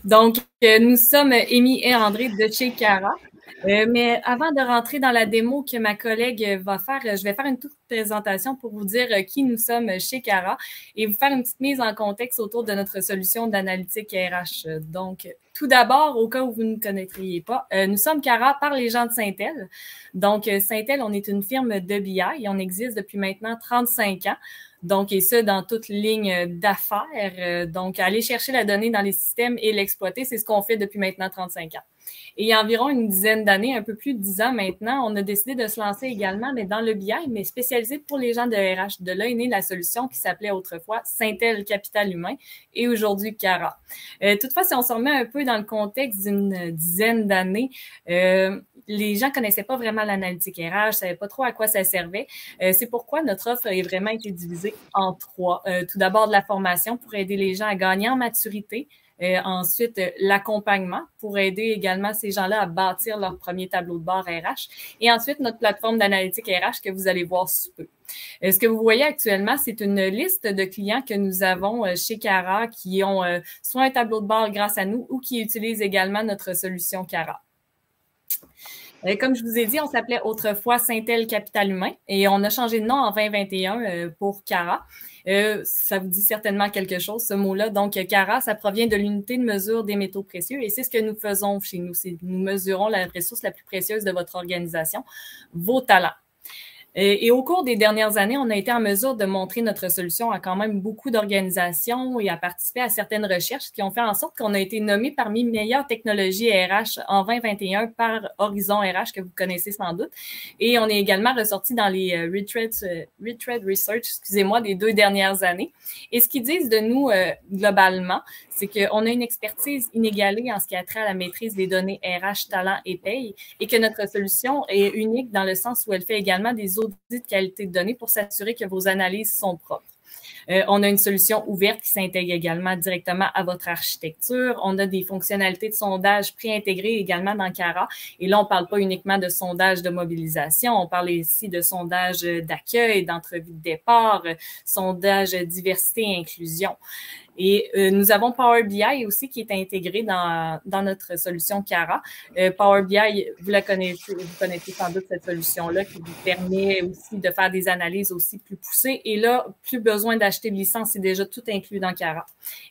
Donc, nous sommes Amy et André de chez Cara. Mais avant de rentrer dans la démo que ma collègue va faire, je vais faire une toute présentation pour vous dire qui nous sommes chez Cara et vous faire une petite mise en contexte autour de notre solution d'analytique RH. Donc, tout d'abord, au cas où vous ne connaîtriez pas, nous sommes Cara par les gens de Syntel. Donc, Syntel, on est une firme de BI et on existe depuis maintenant 35 ans. Donc, et ça, dans toute ligne d'affaires. Donc, aller chercher la donnée dans les systèmes et l'exploiter, c'est ce qu'on fait depuis maintenant 35 ans. Et il y a environ une dizaine d'années, un peu plus de 10 ans maintenant, on a décidé de se lancer également, mais dans le BI, mais spécialisé pour les gens de RH. De là est née la solution qui s'appelait autrefois Syntel Capital Humain et aujourd'hui Cara. Toutefois, si on se remet un peu dans le contexte d'une dizaine d'années, les gens connaissaient pas vraiment l'analytique RH, savaient pas trop à quoi ça servait. C'est pourquoi notre offre a vraiment été divisée en trois. Tout d'abord, de la formation pour aider les gens à gagner en maturité. Ensuite, l'accompagnement pour aider également ces gens-là à bâtir leur premier tableau de bord RH. Et ensuite, notre plateforme d'analytique RH que vous allez voir sous peu. Ce que vous voyez actuellement, c'est une liste de clients que nous avons chez Cara qui ont soit un tableau de bord grâce à nous ou qui utilisent également notre solution Cara. Comme je vous ai dit, on s'appelait autrefois Syntel Capital Humain et on a changé de nom en 2021 pour Cara. Ça vous dit certainement quelque chose, ce mot-là. Donc, Cara, ça provient de l'unité de mesure des métaux précieux et c'est ce que nous faisons chez nous. Nous mesurons la ressource la plus précieuse de votre organisation, vos talents. Et au cours des dernières années, on a été en mesure de montrer notre solution à quand même beaucoup d'organisations et à participer à certaines recherches qui ont fait en sorte qu'on a été nommé parmi meilleures technologies RH en 2021 par Horizon RH, que vous connaissez sans doute. Et on est également ressorti dans les Retread Research, excusez-moi, des 2 dernières années. Et ce qu'ils disent de nous globalement, c'est qu'on a une expertise inégalée en ce qui a trait à la maîtrise des données RH, talent et paye, et que notre solution est unique dans le sens où elle fait également des audits de qualité de données pour s'assurer que vos analyses sont propres. On a une solution ouverte qui s'intègre également directement à votre architecture. On a des fonctionnalités de sondage préintégrées également dans Cara. Et là, on ne parle pas uniquement de sondage de mobilisation, on parle ici de sondage d'accueil, d'entrevue de départ, sondage diversité et inclusion. Et nous avons Power BI aussi qui est intégré dans notre solution Cara. Power BI, vous connaissez sans doute cette solution-là qui vous permet aussi de faire des analyses aussi plus poussées. Et là, plus besoin d'acheter de licence, c'est déjà tout inclus dans Cara.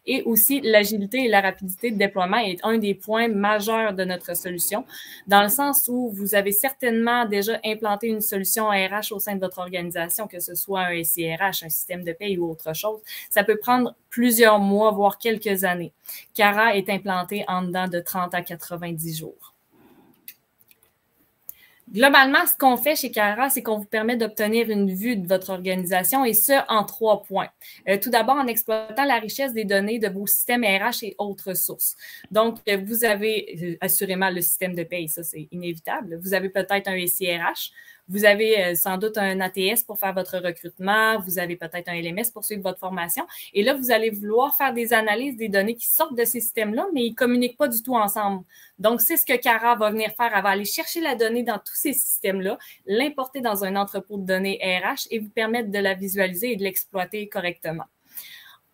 Et aussi, l'agilité et la rapidité de déploiement est un des points majeurs de notre solution, dans le sens où vous avez certainement déjà implanté une solution RH au sein de votre organisation, que ce soit un SIRH, un système de paye ou autre chose. Ça peut prendre plusieurs mois, voire quelques années. Cara est implanté en dedans de 30 à 90 jours. Globalement, ce qu'on fait chez Cara, c'est qu'on vous permet d'obtenir une vue de votre organisation et ce, en 3 points. Tout d'abord, en exploitant la richesse des données de vos systèmes RH et autres sources. Donc, vous avez assurément le système de paye, ça c'est inévitable. Vous avez peut-être un SIRH. Vous avez sans doute un ATS pour faire votre recrutement. Vous avez peut-être un LMS pour suivre votre formation. Et là, vous allez vouloir faire des analyses des données qui sortent de ces systèmes-là, mais ils ne communiquent pas du tout ensemble. Donc, c'est ce que Cara va venir faire. Elle va aller chercher la donnée dans tous ces systèmes-là, l'importer dans un entrepôt de données RH et vous permettre de la visualiser et de l'exploiter correctement.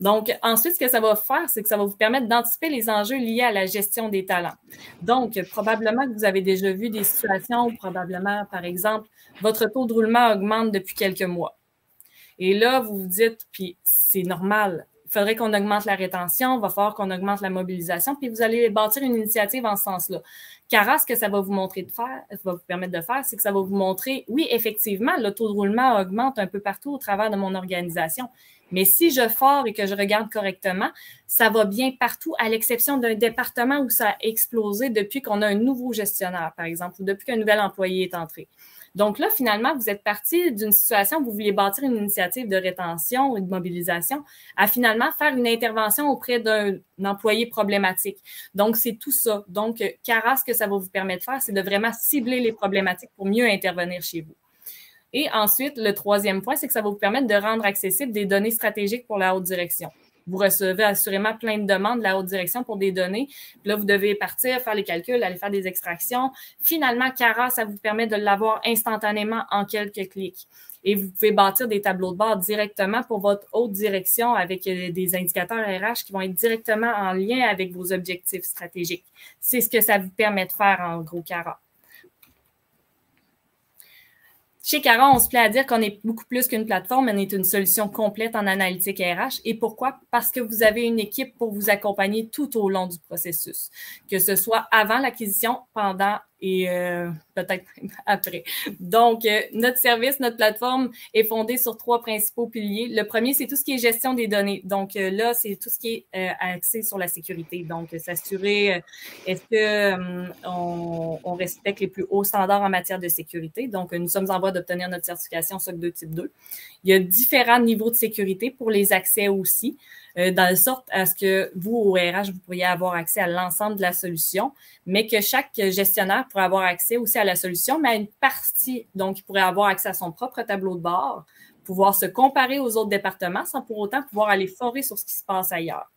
Donc, ensuite, ce que ça va faire, c'est que ça va vous permettre d'anticiper les enjeux liés à la gestion des talents. Donc, probablement que vous avez déjà vu des situations où probablement, par exemple, votre taux de roulement augmente depuis quelques mois. Et là, vous vous dites, puis c'est normal, il faudrait qu'on augmente la rétention, il va falloir qu'on augmente la mobilisation, puis vous allez bâtir une initiative en ce sens-là. Cara, ce que ça va vous montrer de faire, va vous permettre de faire, c'est que ça va vous montrer, oui, effectivement, le taux de roulement augmente un peu partout au travers de mon organisation. Mais si je fore et que je regarde correctement, ça va bien partout, à l'exception d'un département où ça a explosé depuis qu'on a un nouveau gestionnaire, par exemple, ou depuis qu'un nouvel employé est entré. Donc là, finalement, vous êtes parti d'une situation où vous vouliez bâtir une initiative de rétention ou de mobilisation à finalement faire une intervention auprès d'un employé problématique. Donc, c'est tout ça. Donc, Cara, ce que ça va vous permettre de faire, c'est de vraiment cibler les problématiques pour mieux intervenir chez vous. Et ensuite, le troisième point, c'est que ça va vous permettre de rendre accessibles des données stratégiques pour la haute direction. Vous recevez assurément plein de demandes de la haute direction pour des données. Puis là, vous devez partir, faire les calculs, aller faire des extractions. Finalement, Cara, ça vous permet de l'avoir instantanément en quelques clics. et vous pouvez bâtir des tableaux de bord directement pour votre haute direction avec des indicateurs RH qui vont être directement en lien avec vos objectifs stratégiques. C'est ce que ça vous permet de faire en gros, Cara. Chez Cara, on se plaît à dire qu'on est beaucoup plus qu'une plateforme, on est une solution complète en analytique RH. Et pourquoi? Parce que vous avez une équipe pour vous accompagner tout au long du processus, que ce soit avant l'acquisition, pendant et peut-être même après. Donc, notre service, notre plateforme est fondée sur 3 principaux piliers. Le premier, c'est tout ce qui est gestion des données. Donc, là, c'est tout ce qui est axé sur la sécurité. Donc, s'assurer, est-ce que on respecte les plus hauts standards en matière de sécurité. Donc, nous sommes en voie d'obtenir notre certification SOC 2 type 2. Il y a différents niveaux de sécurité pour les accès aussi, dans sorte à ce que vous, au RH, vous pourriez avoir accès à l'ensemble de la solution, mais que chaque gestionnaire pourrait avoir accès aussi à la solution, mais à une partie. Donc, il pourrait avoir accès à son propre tableau de bord, pouvoir se comparer aux autres départements sans pour autant pouvoir aller forer sur ce qui se passe ailleurs.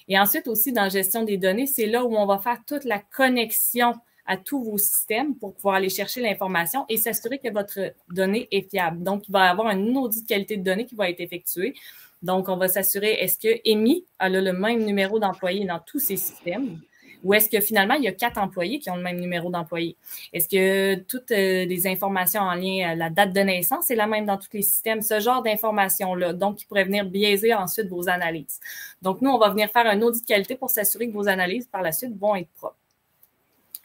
Et ensuite aussi, dans la gestion des données, c'est là où on va faire toute la connexion à tous vos systèmes pour pouvoir aller chercher l'information et s'assurer que votre donnée est fiable. Donc, il va y avoir un audit de qualité de données qui va être effectué. Donc, on va s'assurer, est-ce que Amy a le même numéro d'employé dans tous ses systèmes? Ou est-ce que finalement, il y a 4 employés qui ont le même numéro d'employé? Est-ce que toutes les informations en lien à la date de naissance est la même dans tous les systèmes? Ce genre d'informations-là, donc, qui pourrait venir biaiser ensuite vos analyses. Donc, nous, on va venir faire un audit de qualité pour s'assurer que vos analyses, par la suite, vont être propres.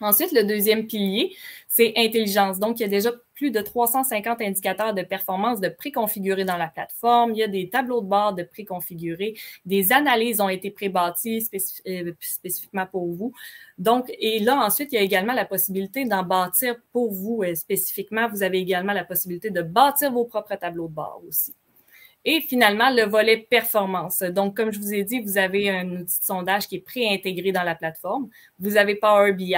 Ensuite, le deuxième pilier, c'est intelligence. Donc, il y a déjà plus de 350 indicateurs de performance de préconfigurés dans la plateforme. Il y a des tableaux de bord de préconfigurés. Des analyses ont été pré-bâties spécifiquement pour vous. Donc, et là, ensuite, il y a également la possibilité d'en bâtir pour vous spécifiquement. Vous avez également la possibilité de bâtir vos propres tableaux de bord aussi. Et finalement, le volet performance. Donc, comme je vous ai dit, vous avez un outil de sondage qui est pré-intégré dans la plateforme. Vous avez Power BI.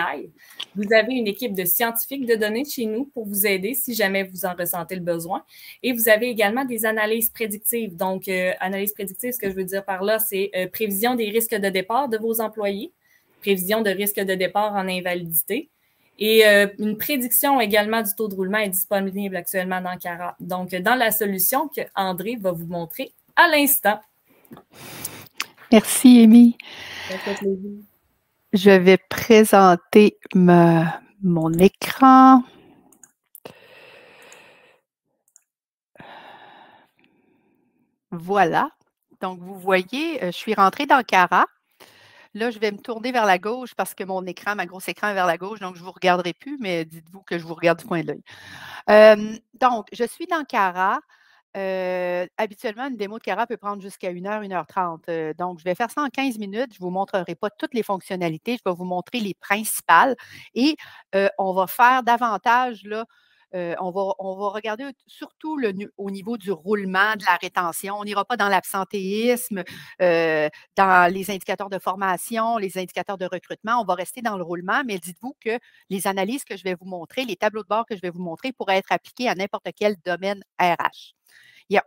Vous avez une équipe de scientifiques de données chez nous pour vous aider si jamais vous en ressentez le besoin. Et vous avez également des analyses prédictives. Donc, analyse prédictive, ce que je veux dire par là, c'est prévision des risques de départ de vos employés, prévision de risques de départ en invalidité, et une prédiction également du taux de roulement est disponible actuellement dans Cara. Donc, dans la solution que André va vous montrer à l'instant. Merci, Amy. Je vais présenter mon écran. Voilà. Donc, vous voyez, je suis rentrée dans Cara. Là, je vais me tourner vers la gauche parce que mon écran, ma grosse écran est vers la gauche, donc je ne vous regarderai plus, mais dites-vous que je vous regarde du coin de l'œil. Donc, je suis dans Cara. Habituellement, une démo de Cara peut prendre jusqu'à 1 heure, 1h30. Donc, je vais faire ça en 15 minutes. Je ne vous montrerai pas toutes les fonctionnalités. Je vais vous montrer les principales et on va faire davantage là. On va regarder surtout au niveau du roulement, de la rétention. On n'ira pas dans l'absentéisme, dans les indicateurs de formation, les indicateurs de recrutement. On va rester dans le roulement, mais dites-vous que les analyses que je vais vous montrer, les tableaux de bord que je vais vous montrer pourraient être appliqués à n'importe quel domaine RH.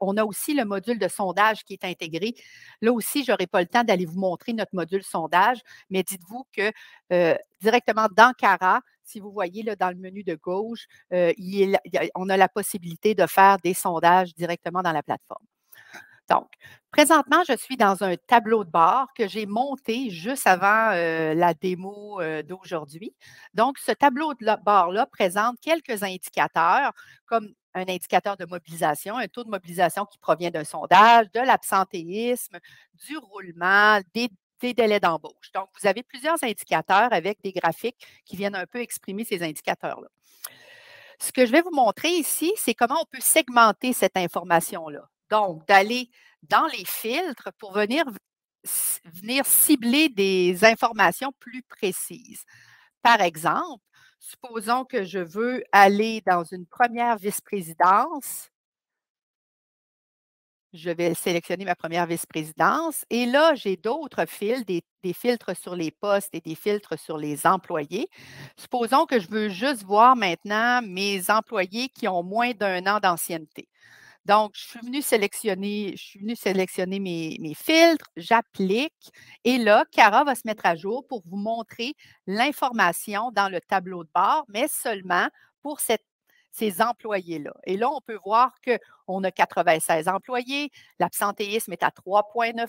On a aussi le module de sondage qui est intégré. Là aussi, je n'aurai pas le temps d'aller vous montrer notre module sondage, mais dites-vous que directement dans Cara, si vous voyez là, dans le menu de gauche, on a la possibilité de faire des sondages directement dans la plateforme. Donc, présentement, je suis dans un tableau de bord que j'ai monté juste avant la démo d'aujourd'hui. Donc, ce tableau de bord-là présente quelques indicateurs comme un indicateur de mobilisation, un taux de mobilisation qui provient d'un sondage, de l'absentéisme, du roulement, des délais d'embauche. Donc, vous avez plusieurs indicateurs avec des graphiques qui viennent un peu exprimer ces indicateurs-là. Ce que je vais vous montrer ici, c'est comment on peut segmenter cette information-là. Donc, d'aller dans les filtres pour venir cibler des informations plus précises. Par exemple, supposons que je veux aller dans une première vice-présidence. Je vais sélectionner ma première vice-présidence et là, j'ai d'autres filtres, des filtres sur les postes et des filtres sur les employés. Supposons que je veux juste voir maintenant mes employés qui ont moins d'1 an d'ancienneté. Donc, je suis venue sélectionner mes filtres, j'applique et là, Cara va se mettre à jour pour vous montrer l'information dans le tableau de bord, mais seulement pour cette ces employés-là. Et là, on peut voir qu'on a 96 employés, l'absentéisme est à 3,9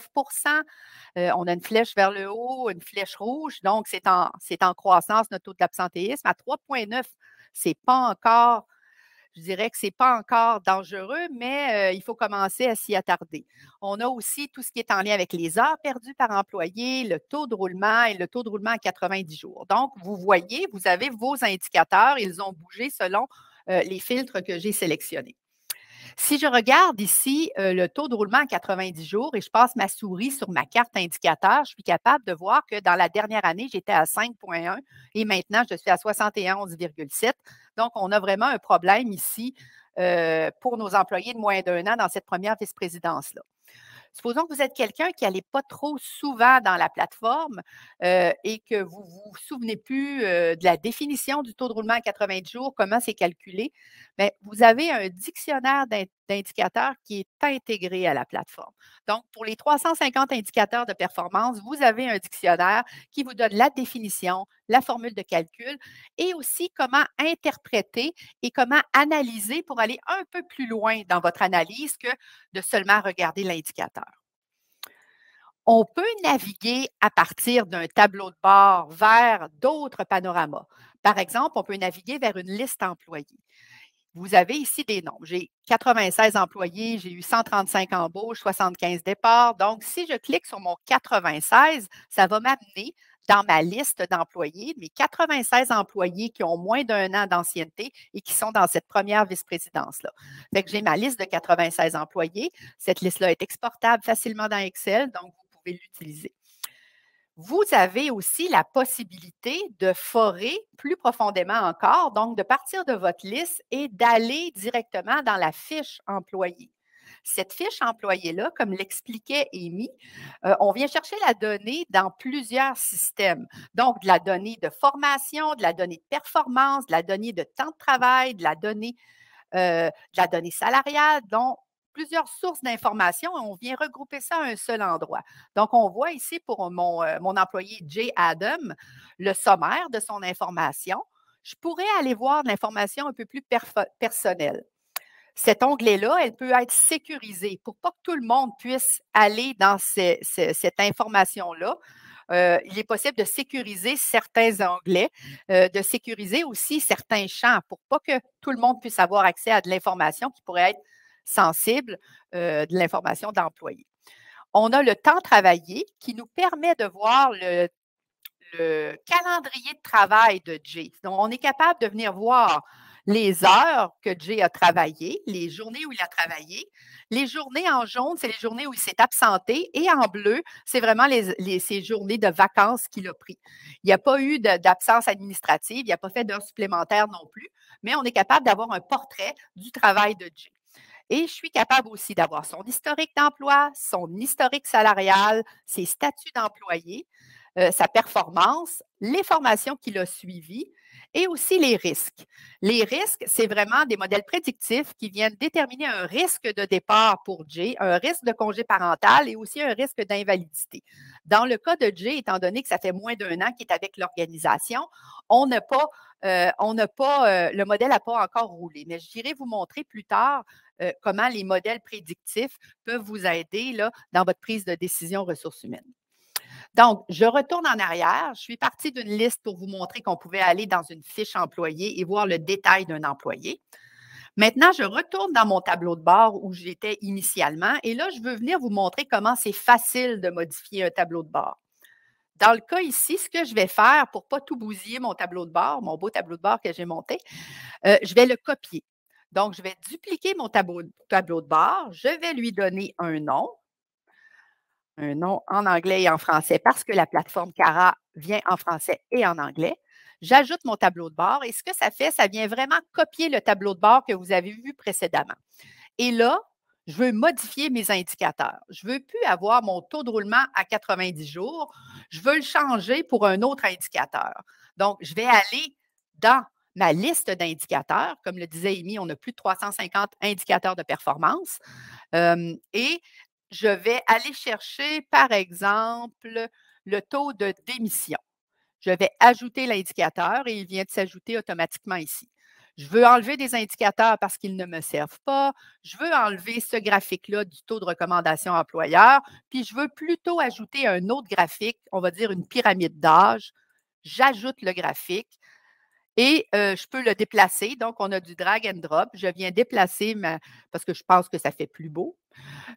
on a une flèche vers le haut, une flèche rouge, donc c'est en croissance notre taux d'absentéisme. À 3,9, c'est pas encore, je dirais que ce n'est pas encore dangereux, mais il faut commencer à s'y attarder. On a aussi tout ce qui est en lien avec les heures perdues par employé, le taux de roulement et le taux de roulement à 90 jours. Donc, vous voyez, vous avez vos indicateurs, ils ont bougé selon les filtres que j'ai sélectionnés. Si je regarde ici le taux de roulement à 90 jours et je passe ma souris sur ma carte indicateur, je suis capable de voir que dans la dernière année, j'étais à 5,1 et maintenant, je suis à 71,7. Donc, on a vraiment un problème ici pour nos employés de moins d'1 an dans cette première vice-présidence-là. Supposons que vous êtes quelqu'un qui n'allait pas trop souvent dans la plateforme et que vous ne vous souvenez plus de la définition du taux de roulement à 90 jours, comment c'est calculé, bien, vous avez un dictionnaire d'indicateurs qui est intégré à la plateforme. Donc, pour les 350 indicateurs de performance, vous avez un dictionnaire qui vous donne la définition, la formule de calcul et aussi comment interpréter et comment analyser pour aller un peu plus loin dans votre analyse que de seulement regarder l'indicateur. On peut naviguer à partir d'un tableau de bord vers d'autres panoramas. Par exemple, on peut naviguer vers une liste employée. Vous avez ici des nombres. J'ai 96 employés, j'ai eu 135 embauches, 75 départs. Donc, si je clique sur mon 96, ça va m'amener dans ma liste d'employés, mes 96 employés qui ont moins d'1 an d'ancienneté et qui sont dans cette première vice-présidence-là. Fait que j'ai ma liste de 96 employés. Cette liste-là est exportable facilement dans Excel, donc vous pouvez l'utiliser. Vous avez aussi la possibilité de forer plus profondément encore, donc de partir de votre liste et d'aller directement dans la fiche employé. Cette fiche employé-là, comme l'expliquait Amy, on vient chercher la donnée dans plusieurs systèmes. Donc, de la donnée de formation, de la donnée de performance, de la donnée de temps de travail, de la donnée salariale, dont plusieurs sources d'informations et on vient regrouper ça à un seul endroit. Donc, on voit ici pour mon employé Jay Adam, le sommaire de son information. Je pourrais aller voir de l'information un peu plus personnelle. Cet onglet-là, elle peut être sécurisée pour pas que tout le monde puisse aller dans cette information-là. Il est possible de sécuriser certains onglets, de sécuriser aussi certains champs pour pas que tout le monde puisse avoir accès à de l'information qui pourrait être sensible, de l'information d'employé. On a le temps travaillé qui nous permet de voir le calendrier de travail de Jay. Donc, on est capable de venir voir les heures que Jay a travaillé, les journées où il a travaillé. Les journées en jaune, c'est les journées où il s'est absenté et en bleu, c'est vraiment ces journées de vacances qu'il a pris. Il n'y a pas eu d'absence administrative, il n'a pas fait d'heures supplémentaires non plus, mais on est capable d'avoir un portrait du travail de Jay. Et je suis capable aussi d'avoir son historique d'emploi, son historique salarial, ses statuts d'employé, sa performance, les formations qu'il a suivies et aussi les risques. Les risques, c'est vraiment des modèles prédictifs qui viennent déterminer un risque de départ pour Jay, un risque de congé parental et aussi un risque d'invalidité. Dans le cas de Jay, étant donné que ça fait moins d'1 an qu'il est avec l'organisation, le modèle n'a pas encore roulé. Mais je dirais vous montrer plus tard comment les modèles prédictifs peuvent vous aider là, dans votre prise de décision ressources humaines. Donc, je retourne en arrière. Je suis partie d'une liste pour vous montrer qu'on pouvait aller dans une fiche employé et voir le détail d'un employé. Maintenant, je retourne dans mon tableau de bord où j'étais initialement et là, je veux venir vous montrer comment c'est facile de modifier un tableau de bord. Dans le cas ici, ce que je vais faire pour ne pas tout bousiller mon tableau de bord, mon beau tableau de bord que j'ai monté, je vais le copier. Donc, je vais dupliquer mon tableau de bord. Je vais lui donner un nom en anglais et en français parce que la plateforme Cara vient en français et en anglais. J'ajoute mon tableau de bord et ce que ça fait, ça vient vraiment copier le tableau de bord que vous avez vu précédemment. Et là, je veux modifier mes indicateurs. Je ne veux plus avoir mon taux de roulement à 90 jours. Je veux le changer pour un autre indicateur. Donc, je vais aller dans ma liste d'indicateurs. Comme le disait Amy, on a plus de 350 indicateurs de performance. Et je vais aller chercher, par exemple, le taux de démission. Je vais ajouter l'indicateur et il vient de s'ajouter automatiquement ici. Je veux enlever des indicateurs parce qu'ils ne me servent pas. Je veux enlever ce graphique-là du taux de recommandation employeur, puis je veux plutôt ajouter un autre graphique, on va dire une pyramide d'âge. J'ajoute le graphique et je peux le déplacer. Donc, on a du drag and drop. Je viens déplacer parce que je pense que ça fait plus beau.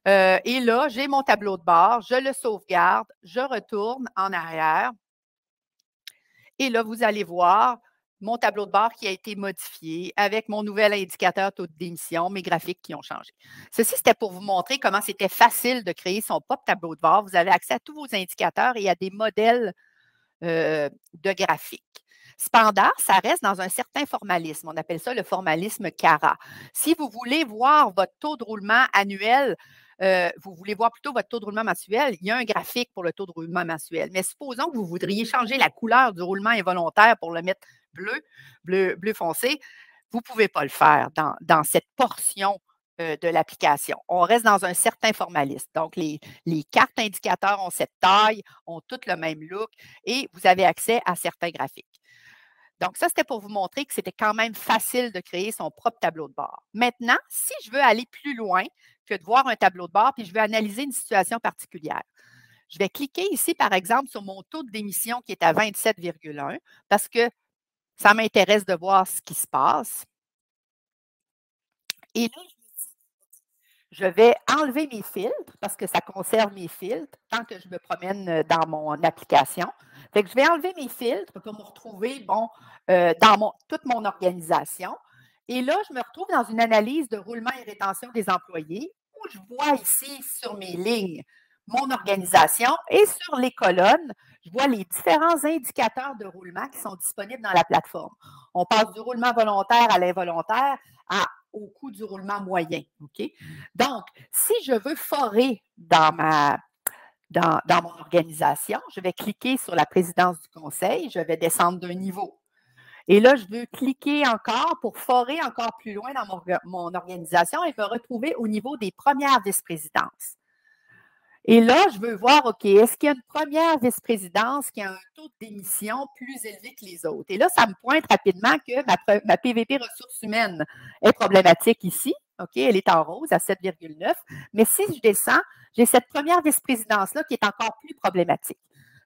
Et là, j'ai mon tableau de bord, je le sauvegarde, je retourne en arrière. Et là, vous allez voir mon tableau de bord qui a été modifié avec mon nouvel indicateur taux d'émission, mes graphiques qui ont changé. Ceci, c'était pour vous montrer comment c'était facile de créer son propre tableau de bord. Vous avez accès à tous vos indicateurs et à des modèles de graphiques. Cependant, ça reste dans un certain formalisme. On appelle ça le formalisme CARA. Si vous voulez voir votre taux de roulement annuel, vous voulez voir plutôt votre taux de roulement mensuel, il y a un graphique pour le taux de roulement mensuel. Mais supposons que vous voudriez changer la couleur du roulement involontaire pour le mettre bleu foncé, vous ne pouvez pas le faire dans cette portion de l'application. On reste dans un certain formalisme. Donc, les cartes indicateurs ont cette taille, ont toutes le même look et vous avez accès à certains graphiques. Donc, ça, c'était pour vous montrer que c'était quand même facile de créer son propre tableau de bord. Maintenant, si je veux aller plus loin que de voir un tableau de bord, puis je veux analyser une situation particulière, je vais cliquer ici, par exemple, sur mon taux d'émission qui est à 27,1 parce que ça m'intéresse de voir ce qui se passe. Et là, je vais enlever mes filtres parce que ça conserve mes filtres tant que je me promène dans mon application. Fait que je vais enlever mes filtres pour me retrouver dans toute mon organisation. Et là, je me retrouve dans une analyse de roulement et rétention des employés où je vois ici sur mes lignes mon organisation et sur les colonnes, je vois les différents indicateurs de roulement qui sont disponibles dans la plateforme. On passe du roulement volontaire à l'involontaire au coût du roulement moyen. OK? Donc, si je veux forer dans mon organisation, je vais cliquer sur la présidence du conseil, je vais descendre d'un niveau. Et là, je veux cliquer encore pour forer encore plus loin dans mon organisation et me retrouver au niveau des premières vice-présidences. Et là, je veux voir, OK, est-ce qu'il y a une première vice-présidence qui a un taux d'émission plus élevé que les autres? Et là, ça me pointe rapidement que ma PVP ressources humaines est problématique ici. OK, elle est en rose à 7,9. Mais si je descends, j'ai cette première vice-présidence-là qui est encore plus problématique.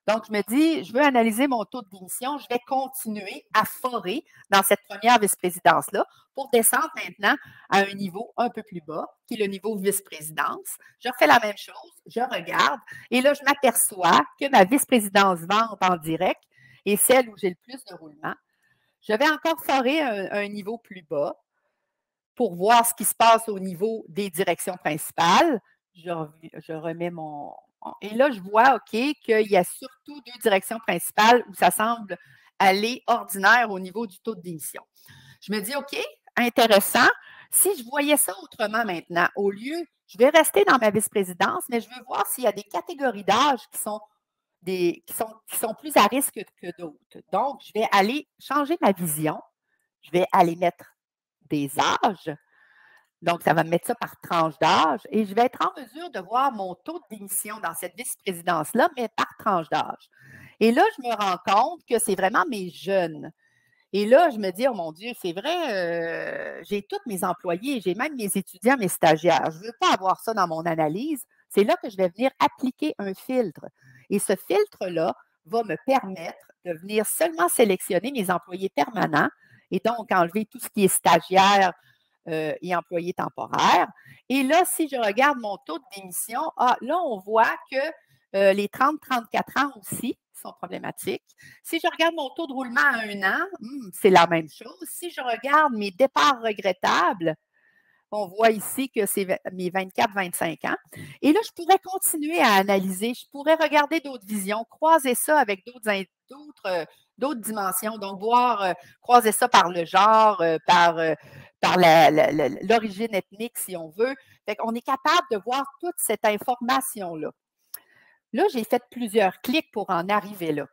Donc, je me dis, je veux analyser mon taux de démission, je vais continuer à forer dans cette première vice-présidence-là pour descendre maintenant à un niveau un peu plus bas, qui est le niveau vice-présidence. Je refais la même chose, je regarde, et là, je m'aperçois que ma vice-présidence vente en direct est celle où j'ai le plus de roulement. Je vais encore forer un niveau plus bas pour voir ce qui se passe au niveau des directions principales. Je remets mon... Et là, je vois, OK, qu'il y a surtout deux directions principales où ça semble aller ordinaire au niveau du taux de démission. Je me dis, OK, intéressant. Si je voyais ça autrement maintenant, au lieu, je vais rester dans ma vice-présidence, mais je veux voir s'il y a des catégories d'âge qui sont plus à risque que d'autres. Donc, je vais aller changer ma vision. Je vais aller mettre des âges. Donc, ça va me mettre ça par tranche d'âge et je vais être en mesure de voir mon taux d'émission dans cette vice-présidence-là, mais par tranche d'âge. Et là, je me rends compte que c'est vraiment mes jeunes. Et là, je me dis, oh mon Dieu, c'est vrai, j'ai tous mes employés, j'ai même mes étudiants, mes stagiaires. Je ne veux pas avoir ça dans mon analyse. C'est là que je vais venir appliquer un filtre. Et ce filtre-là va me permettre de venir seulement sélectionner mes employés permanents et donc enlever tout ce qui est stagiaire et employé temporaire. Et là, si je regarde mon taux de démission, là, on voit que les 30-34 ans aussi sont problématiques. Si je regarde mon taux de roulement à 1 an, c'est la même chose. Si je regarde mes départs regrettables, on voit ici que c'est mes 24-25 ans. Et là, je pourrais continuer à analyser. Je pourrais regarder d'autres visions, croiser ça avec d'autres dimensions. Donc, croiser ça par le genre, par l'origine ethnique, si on veut. Fait qu'on est capable de voir toute cette information-là. Là, j'ai fait plusieurs clics pour en arriver là.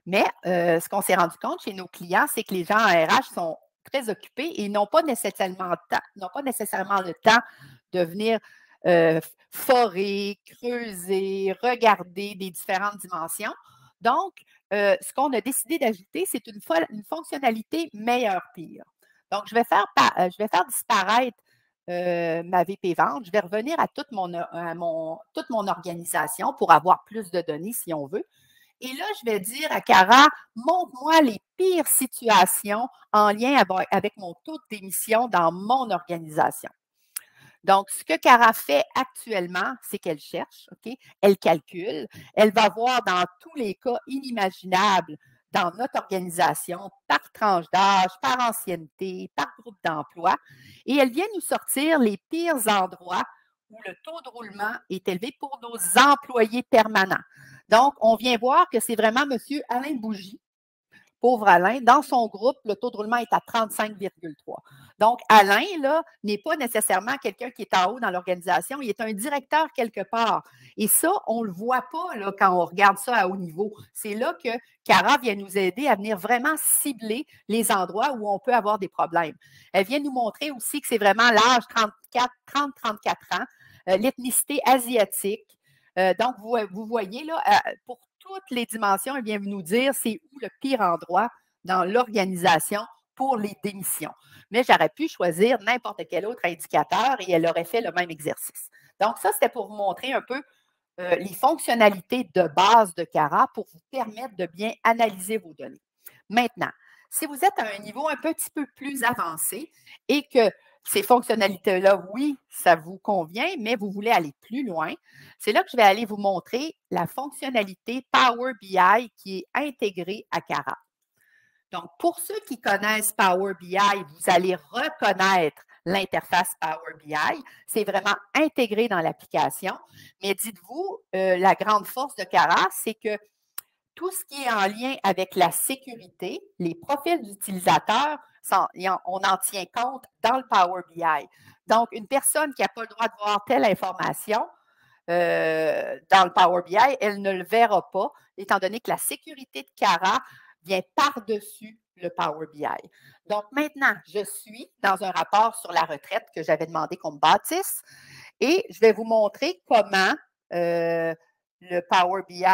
Mais ce qu'on s'est rendu compte chez nos clients, c'est que les gens en RH sont très occupés et n'ont pas nécessairement le temps de venir forer, creuser, regarder des différentes dimensions. Donc, ce qu'on a décidé d'ajouter, c'est une fonctionnalité meilleure-pire. Donc, je vais faire disparaître ma VP Vente. Je vais revenir à toute mon organisation pour avoir plus de données si on veut. Et là, je vais dire à Cara, montre-moi les pires situations en lien avec mon taux de démission dans mon organisation. Donc, ce que Cara fait actuellement, c'est qu'elle cherche, OK? Elle calcule, elle va voir dans tous les cas inimaginables dans notre organisation, par tranche d'âge, par ancienneté, par groupe d'emploi, et elle vient nous sortir les pires endroits où le taux de roulement est élevé pour nos employés permanents. Donc, on vient voir que c'est vraiment M. Alain Bougie, pauvre Alain, dans son groupe, le taux de roulement est à 35,3. Donc, Alain, là, n'est pas nécessairement quelqu'un qui est en haut dans l'organisation, il est un directeur quelque part. Et ça, on ne le voit pas là, quand on regarde ça à haut niveau. C'est là que Cara vient nous aider à venir vraiment cibler les endroits où on peut avoir des problèmes. Elle vient nous montrer aussi que c'est vraiment l'âge 30-34 ans, l'ethnicité asiatique. Donc, vous voyez, là, pour toutes les dimensions, elle vient nous dire c'est où le pire endroit dans l'organisation pour les démissions. Mais j'aurais pu choisir n'importe quel autre indicateur et elle aurait fait le même exercice. Donc, ça, c'était pour vous montrer un peu les fonctionnalités de base de Cara pour vous permettre de bien analyser vos données. Maintenant, si vous êtes à un niveau un petit peu plus avancé et que ces fonctionnalités-là, oui, ça vous convient, mais vous voulez aller plus loin, c'est là que je vais aller vous montrer la fonctionnalité Power BI qui est intégrée à Cara. Donc, pour ceux qui connaissent Power BI, vous allez reconnaître l'interface Power BI. C'est vraiment intégré dans l'application. Mais dites-vous, la grande force de Cara, c'est que tout ce qui est en lien avec la sécurité, les profils d'utilisateurs, on en tient compte dans le Power BI. Donc, une personne qui n'a pas le droit de voir telle information dans le Power BI, elle ne le verra pas, étant donné que la sécurité de Cara vient par-dessus le Power BI. Donc, maintenant, je suis dans un rapport sur la retraite que j'avais demandé qu'on me bâtisse et je vais vous montrer comment le Power BI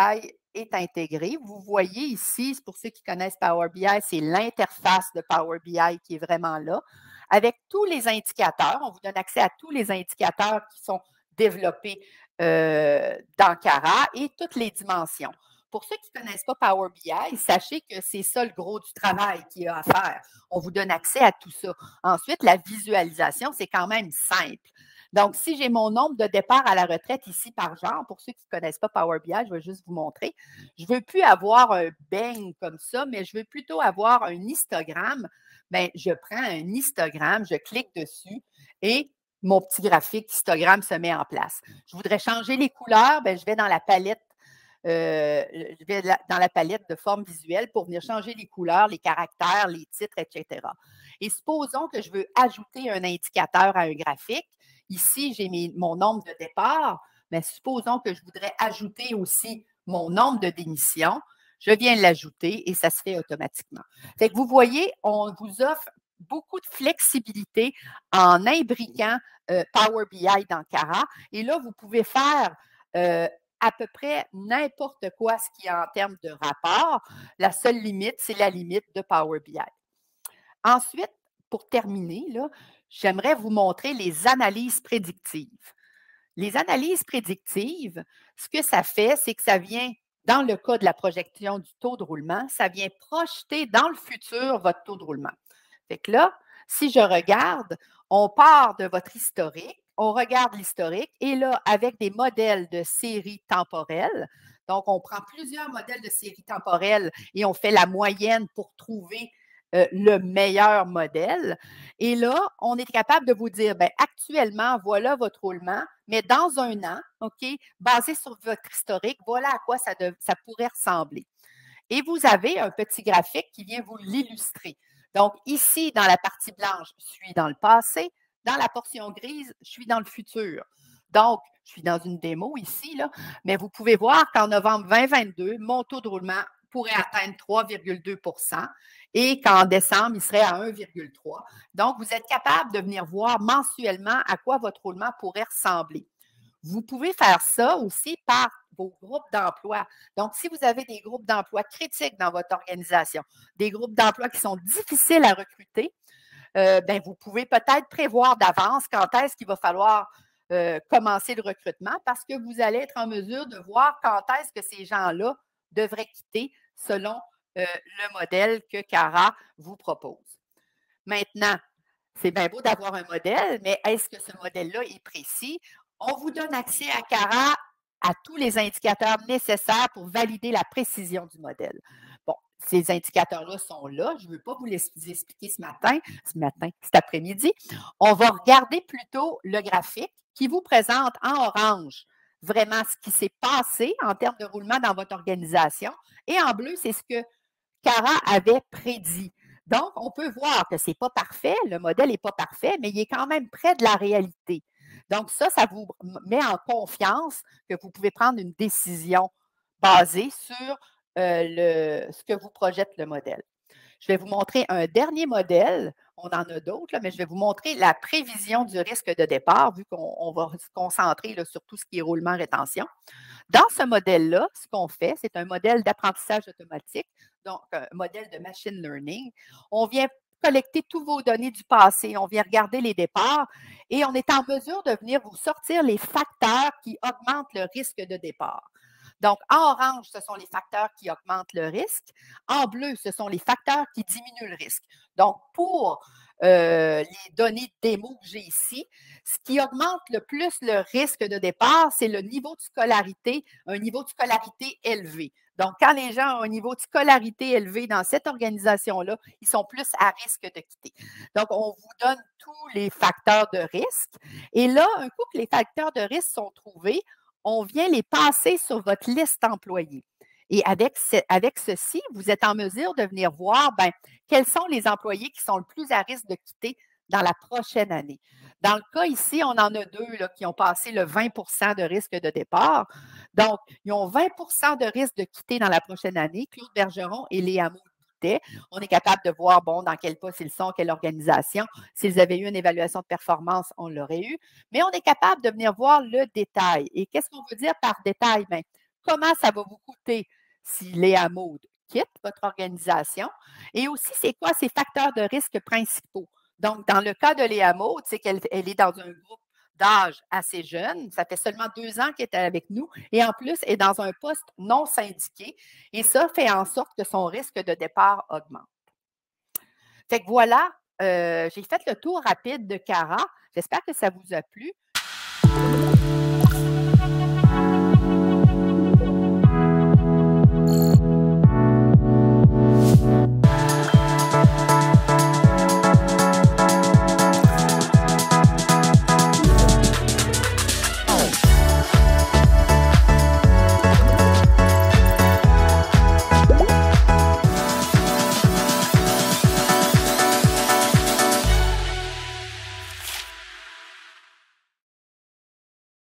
est intégré. Vous voyez ici, pour ceux qui connaissent Power BI, c'est l'interface de Power BI qui est vraiment là. Avec tous les indicateurs, on vous donne accès à tous les indicateurs qui sont développés dans Cara et toutes les dimensions. Pour ceux qui ne connaissent pas Power BI, sachez que c'est ça le gros du travail qu'il y a à faire. On vous donne accès à tout ça. Ensuite, la visualisation, c'est quand même simple. Donc, si j'ai mon nombre de départs à la retraite ici par genre, pour ceux qui ne connaissent pas Power BI, je vais juste vous montrer. Je ne veux plus avoir un bang comme ça, mais je veux plutôt avoir un histogramme. Bien, je prends un histogramme, je clique dessus et mon petit graphique histogramme se met en place. Je voudrais changer les couleurs, bien, je vais dans la palette de forme visuelle pour venir changer les couleurs, les caractères, les titres, etc. Et supposons que je veux ajouter un indicateur à un graphique. Ici, j'ai mon nombre de départs, mais supposons que je voudrais ajouter aussi mon nombre de démissions. Je viens l'ajouter et ça se fait automatiquement. Fait que vous voyez, on vous offre beaucoup de flexibilité en imbriquant Power BI dans Cara. Et là, vous pouvez faire à peu près n'importe quoi ce qui est en termes de rapport. La seule limite, c'est la limite de Power BI. Ensuite, pour terminer, j'aimerais vous montrer les analyses prédictives. Les analyses prédictives, ce que ça fait, c'est que ça vient, dans le cas de la projection du taux de roulement, ça vient projeter dans le futur votre taux de roulement. Fait que là, si je regarde, on part de votre historique, on regarde l'historique et là, avec des modèles de séries temporelles, donc on prend plusieurs modèles de séries temporelles et on fait la moyenne pour trouver le meilleur modèle. Et là, on est capable de vous dire, bien, actuellement, voilà votre roulement, mais dans un an, OK, basé sur votre historique, voilà à quoi ça pourrait ressembler. Et vous avez un petit graphique qui vient vous l'illustrer. Donc, ici, dans la partie blanche, je suis dans le passé. Dans la portion grise, je suis dans le futur. Donc, je suis dans une démo ici, là, mais vous pouvez voir qu'en novembre 2022, mon taux de roulement pourrait atteindre 3,2 et qu'en décembre, il serait à 1,3. Donc, vous êtes capable de venir voir mensuellement à quoi votre roulement pourrait ressembler. Vous pouvez faire ça aussi par vos groupes d'emploi. Donc, si vous avez des groupes d'emploi critiques dans votre organisation, des groupes d'emploi qui sont difficiles à recruter, ben, vous pouvez peut-être prévoir d'avance quand est-ce qu'il va falloir commencer le recrutement parce que vous allez être en mesure de voir quand est-ce que ces gens-là devraient quitter selon le modèle que Cara vous propose. Maintenant, c'est bien beau d'avoir un modèle, mais est-ce que ce modèle-là est précis? On vous donne accès à Cara à tous les indicateurs nécessaires pour valider la précision du modèle. Bon, ces indicateurs-là sont là. Je ne veux pas vous les expliquer cet après-midi. On va regarder plutôt le graphique qui vous présente en orange vraiment ce qui s'est passé en termes de roulement dans votre organisation. Et en bleu, c'est ce que Cara avait prédit. Donc, on peut voir que ce n'est pas parfait, le modèle n'est pas parfait, mais il est quand même près de la réalité. Donc, ça vous met en confiance que vous pouvez prendre une décision basée sur ce que vous projette le modèle. Je vais vous montrer un dernier modèle. On en a d'autres, mais je vais vous montrer la prévision du risque de départ, vu qu'on va se concentrer là, sur tout ce qui est roulement-rétention. Dans ce modèle-là, ce qu'on fait, c'est un modèle d'apprentissage automatique, donc un modèle de machine learning. On vient collecter toutes vos données du passé, on vient regarder les départs et on est en mesure de venir vous sortir les facteurs qui augmentent le risque de départ. Donc, en orange, ce sont les facteurs qui augmentent le risque. En bleu, ce sont les facteurs qui diminuent le risque. Donc, pour les données démo que j'ai ici, ce qui augmente le plus le risque de départ, c'est le niveau de scolarité, un niveau de scolarité élevé. Donc, quand les gens ont un niveau de scolarité élevé dans cette organisation-là, ils sont plus à risque de quitter. Donc, on vous donne tous les facteurs de risque. Et là, un coup que les facteurs de risque sont trouvés, on vient les passer sur votre liste employée. Et avec ceci, vous êtes en mesure de venir voir quels sont les employés qui sont le plus à risque de quitter dans la prochaine année. Dans le cas ici, on en a deux là, qui ont passé le 20 de risque de départ. Donc, ils ont 20 de risque de quitter dans la prochaine année, Claude Bergeron et Léa Moutet. On est capable de voir, dans quel poste ils sont, quelle organisation. S'ils avaient eu une évaluation de performance, on l'aurait eu. Mais on est capable de venir voir le détail. Et qu'est-ce qu'on veut dire par détail? Comment ça va vous coûter si Léa Maud quitte votre organisation? Et aussi, c'est quoi ces facteurs de risque principaux? Donc, dans le cas de Léa Maud, c'est qu'elle est dans un groupe d'âge assez jeune. Ça fait seulement 2 ans qu'elle est avec nous. Et en plus, elle est dans un poste non syndiqué. Et ça fait en sorte que son risque de départ augmente. Fait que voilà, j'ai fait le tour rapide de Cara. J'espère que ça vous a plu.